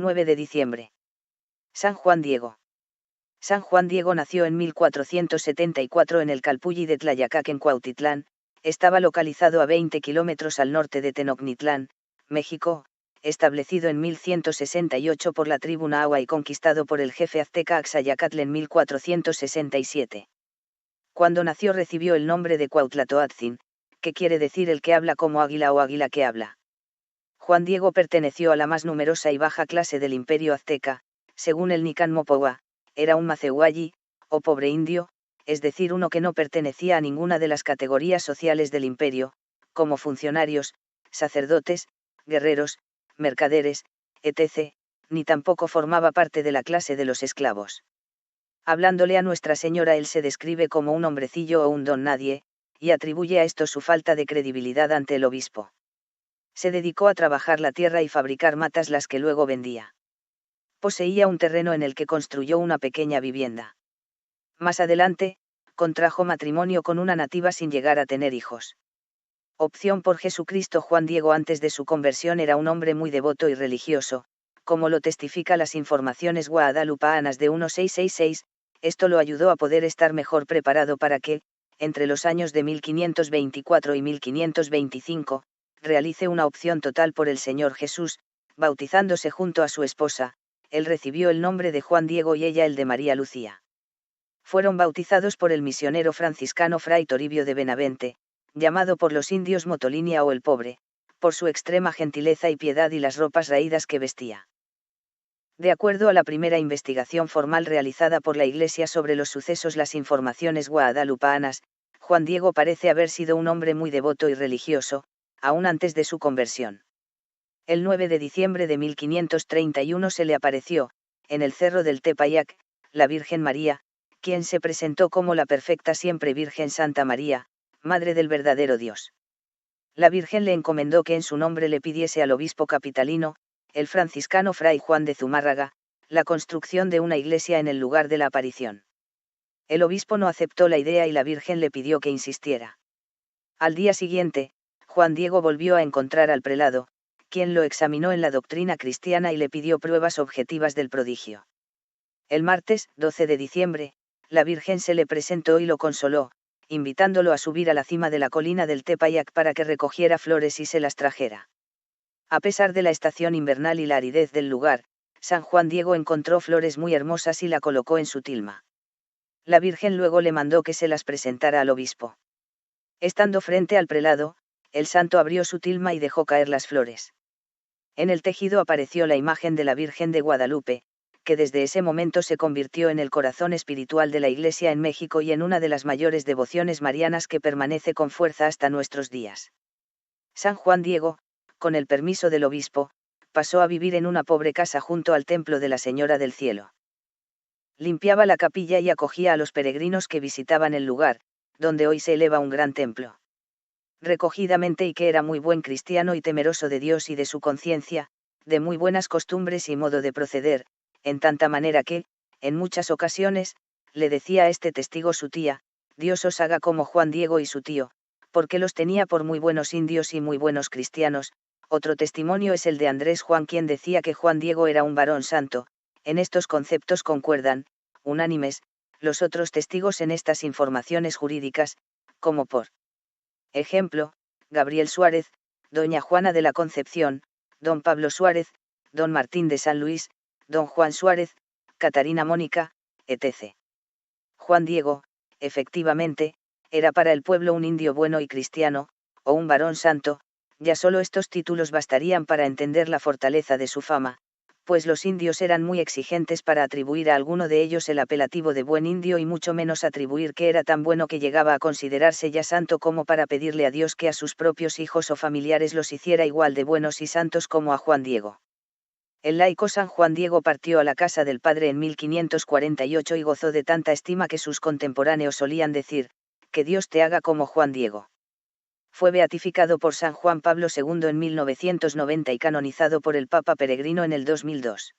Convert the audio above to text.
9 de diciembre. San Juan Diego. San Juan Diego nació en 1474 en el Calpulli de Tlayacac en Cuautitlán, estaba localizado a 20 kilómetros al norte de Tenochtitlán, México, establecido en 1168 por la tribu Nahua y conquistado por el jefe azteca Axayacatl en 1467. Cuando nació recibió el nombre de Cuautlatoatzin, que quiere decir el que habla como águila o águila que habla. Juan Diego perteneció a la más numerosa y baja clase del imperio azteca, según el Nican Mopoa, era un macehualli, o pobre indio, es decir, uno que no pertenecía a ninguna de las categorías sociales del imperio, como funcionarios, sacerdotes, guerreros, mercaderes, etc., ni tampoco formaba parte de la clase de los esclavos. Hablándole a Nuestra Señora él se describe como un hombrecillo o un don nadie, y atribuye a esto su falta de credibilidad ante el obispo. Se dedicó a trabajar la tierra y fabricar matas las que luego vendía. Poseía un terreno en el que construyó una pequeña vivienda. Más adelante, contrajo matrimonio con una nativa sin llegar a tener hijos. Opción por Jesucristo. Juan Diego antes de su conversión era un hombre muy devoto y religioso, como lo testifica las informaciones guadalupanas de 1666, esto lo ayudó a poder estar mejor preparado para que, entre los años de 1524 y 1525, realice una opción total por el Señor Jesús, bautizándose junto a su esposa. Él recibió el nombre de Juan Diego y ella el de María Lucía. Fueron bautizados por el misionero franciscano Fray Toribio de Benavente, llamado por los indios Motolinia o el Pobre, por su extrema gentileza y piedad y las ropas raídas que vestía. De acuerdo a la primera investigación formal realizada por la Iglesia sobre los sucesos, las informaciones guadalupanas, Juan Diego parece haber sido un hombre muy devoto y religioso, aún antes de su conversión. El 9 de diciembre de 1531 se le apareció, en el cerro del Tepayac, la Virgen María, quien se presentó como la perfecta siempre Virgen Santa María, Madre del verdadero Dios. La Virgen le encomendó que en su nombre le pidiese al obispo capitalino, el franciscano Fray Juan de Zumárraga, la construcción de una iglesia en el lugar de la aparición. El obispo no aceptó la idea y la Virgen le pidió que insistiera. Al día siguiente, Juan Diego volvió a encontrar al prelado, quien lo examinó en la doctrina cristiana y le pidió pruebas objetivas del prodigio. El martes, 12 de diciembre, la Virgen se le presentó y lo consoló, invitándolo a subir a la cima de la colina del Tepayac para que recogiera flores y se las trajera. A pesar de la estación invernal y la aridez del lugar, San Juan Diego encontró flores muy hermosas y la colocó en su tilma. La Virgen luego le mandó que se las presentara al obispo. Estando frente al prelado, el santo abrió su tilma y dejó caer las flores. En el tejido apareció la imagen de la Virgen de Guadalupe, que desde ese momento se convirtió en el corazón espiritual de la Iglesia en México y en una de las mayores devociones marianas que permanece con fuerza hasta nuestros días. San Juan Diego, con el permiso del obispo, pasó a vivir en una pobre casa junto al templo de la Señora del Cielo. Limpiaba la capilla y acogía a los peregrinos que visitaban el lugar, donde hoy se eleva un gran templo. Recogidamente, y que era muy buen cristiano y temeroso de Dios y de su conciencia, de muy buenas costumbres y modo de proceder, en tanta manera que, en muchas ocasiones, le decía a este testigo su tía, Dios os haga como Juan Diego y su tío, porque los tenía por muy buenos indios y muy buenos cristianos. Otro testimonio es el de Andrés Juan, quien decía que Juan Diego era un varón santo. En estos conceptos concuerdan, unánimes, los otros testigos en estas informaciones jurídicas, como por ejemplo, Gabriel Suárez, doña Juana de la Concepción, don Pablo Suárez, don Martín de San Luis, don Juan Suárez, Catarina Mónica, etc. Juan Diego, efectivamente, era para el pueblo un indio bueno y cristiano, o un varón santo. Ya solo estos títulos bastarían para entender la fortaleza de su fama, pues los indios eran muy exigentes para atribuir a alguno de ellos el apelativo de buen indio y mucho menos atribuir que era tan bueno que llegaba a considerarse ya santo como para pedirle a Dios que a sus propios hijos o familiares los hiciera igual de buenos y santos como a Juan Diego. El laico San Juan Diego partió a la casa del Padre en 1548 y gozó de tanta estima que sus contemporáneos solían decir, que Dios te haga como Juan Diego. Fue beatificado por San Juan Pablo II en 1990 y canonizado por el Papa Peregrino en el 2002.